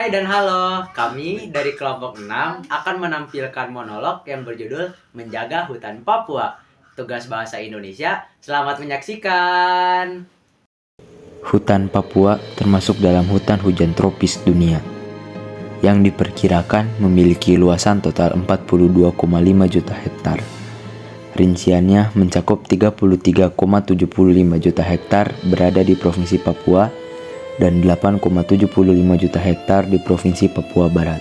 Hai dan halo, kami dari kelompok 6 akan menampilkan monolog yang berjudul Menjaga Hutan Papua. Tugas Bahasa Indonesia, selamat menyaksikan. Hutan Papua termasuk dalam hutan hujan tropis dunia, yang diperkirakan memiliki luasan total 42,5 juta hektar. Rinciannya mencakup 33,75 juta hektar berada di Provinsi Papua dan 8,75 juta hektar di Provinsi Papua Barat.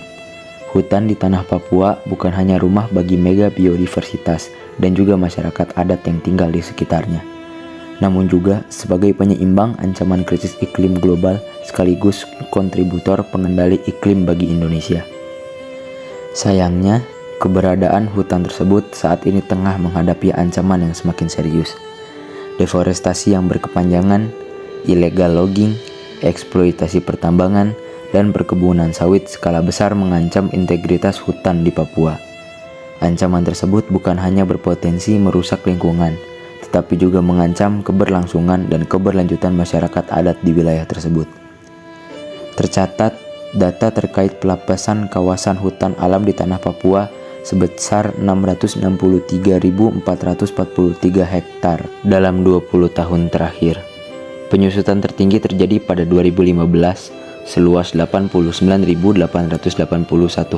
Hutan di tanah Papua bukan hanya rumah bagi mega biodiversitas dan juga masyarakat adat yang tinggal di sekitarnya, namun juga sebagai penyeimbang ancaman krisis iklim global sekaligus kontributor pengendali iklim bagi Indonesia. Sayangnya, keberadaan hutan tersebut saat ini tengah menghadapi ancaman yang semakin serius. Deforestasi yang berkepanjangan, illegal logging, eksploitasi pertambangan, dan perkebunan sawit skala besar mengancam integritas hutan di Papua. Ancaman tersebut bukan hanya berpotensi merusak lingkungan, tetapi juga mengancam keberlangsungan dan keberlanjutan masyarakat adat di wilayah tersebut. Tercatat, data terkait pelepasan kawasan hutan alam di tanah Papua sebesar 663.443 hektar dalam 20 tahun terakhir. Penyusutan tertinggi terjadi pada 2015, seluas 89.881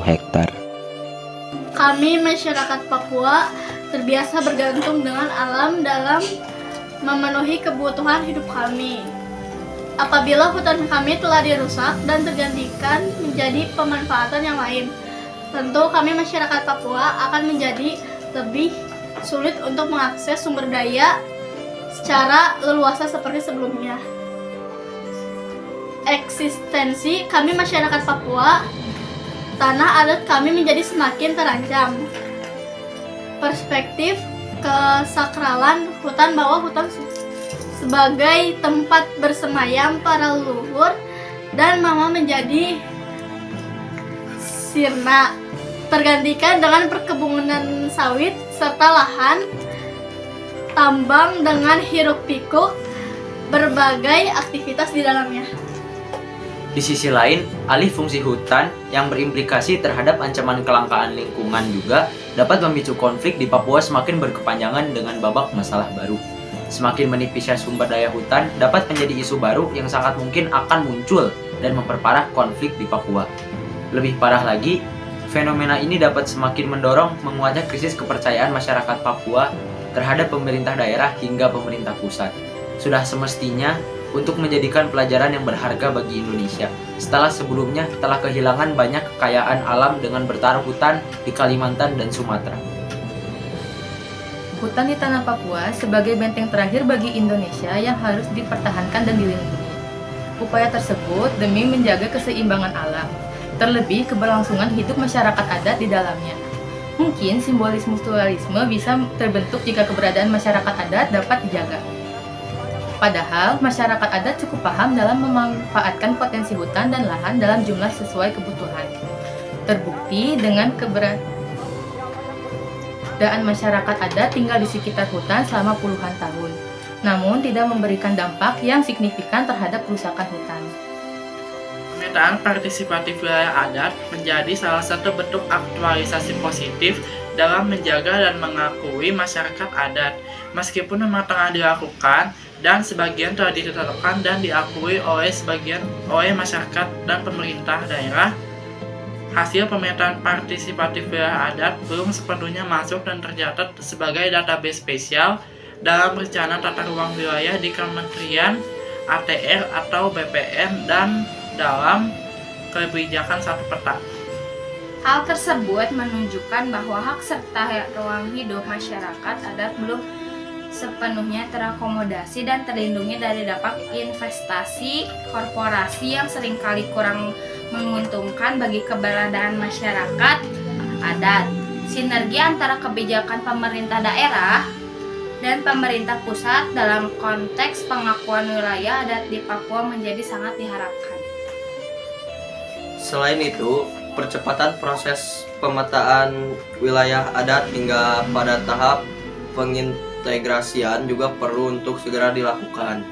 hektar. Kami masyarakat Papua terbiasa bergantung dengan alam dalam memenuhi kebutuhan hidup kami. Apabila hutan kami telah dirusak dan tergantikan menjadi pemanfaatan yang lain, tentu kami masyarakat Papua akan menjadi lebih sulit untuk mengakses sumber daya secara leluasa seperti sebelumnya. Eksistensi kami masyarakat Papua, tanah adat kami menjadi semakin terancam. Perspektif kesakralan hutan bahwa hutan sebagai tempat bersemayam para leluhur dan mama menjadi sirna, tergantikan dengan perkebunan sawit serta lahan tambang dengan hiruk-pikuk berbagai aktivitas di dalamnya. Di sisi lain, alih fungsi hutan yang berimplikasi terhadap ancaman kelangkaan lingkungan juga dapat memicu konflik di Papua semakin berkepanjangan dengan babak masalah baru. Semakin menipisnya sumber daya hutan dapat menjadi isu baru yang sangat mungkin akan muncul dan memperparah konflik di Papua. Lebih parah lagi, fenomena ini dapat semakin mendorong menguatnya krisis kepercayaan masyarakat Papua terhadap pemerintah daerah hingga pemerintah pusat. Sudah semestinya untuk menjadikan pelajaran yang berharga bagi Indonesia setelah sebelumnya telah kehilangan banyak kekayaan alam dengan bertaruh hutan di Kalimantan dan Sumatera. Hutan di tanah Papua sebagai benteng terakhir bagi Indonesia yang harus dipertahankan dan dilindungi. Upaya tersebut demi menjaga keseimbangan alam, terlebih keberlangsungan hidup masyarakat adat di dalamnya. Mungkin simbolis mutualisme bisa terbentuk jika keberadaan masyarakat adat dapat dijaga. Padahal, masyarakat adat cukup paham dalam memanfaatkan potensi hutan dan lahan dalam jumlah sesuai kebutuhan. Terbukti dengan keberadaan masyarakat adat tinggal di sekitar hutan selama puluhan tahun, namun tidak memberikan dampak yang signifikan terhadap kerusakan hutan. Pemetaan partisipatif wilayah adat menjadi salah satu bentuk aktualisasi positif dalam menjaga dan mengakui masyarakat adat. Meskipun memang tengah dilakukan dan sebagian telah ditetapkan dan diakui oleh masyarakat dan pemerintah daerah, hasil pemetaan partisipatif wilayah adat belum sepenuhnya masuk dan tercatat sebagai database spesial dalam rencana tata ruang wilayah di Kementerian ATR atau BPN dan dalam kebijakan satu peta. Hal tersebut menunjukkan bahwa hak serta ruang hidup masyarakat adat belum sepenuhnya terakomodasi dan terlindungi dari dampak investasi korporasi yang seringkali kurang menguntungkan bagi keberadaan masyarakat adat. Sinergi antara kebijakan pemerintah daerah dan pemerintah pusat dalam konteks pengakuan wilayah adat di Papua menjadi sangat diharapkan. Selain itu, percepatan proses pemetaan wilayah adat hingga pada tahap pengintegrasian juga perlu untuk segera dilakukan.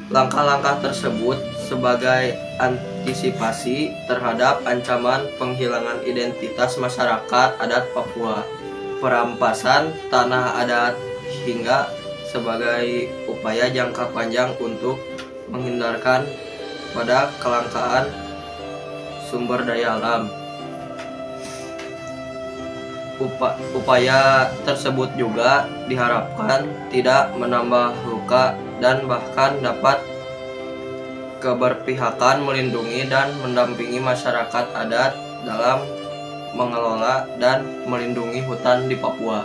Langkah-langkah tersebut sebagai antisipasi terhadap ancaman penghilangan identitas masyarakat adat Papua, perampasan tanah adat, hingga sebagai upaya jangka panjang untuk menghindarkan pada kelangkaan sumber daya alam. Upaya tersebut juga diharapkan tidak menambah luka dan bahkan dapat keberpihakan melindungi dan mendampingi masyarakat adat dalam mengelola dan melindungi hutan di Papua.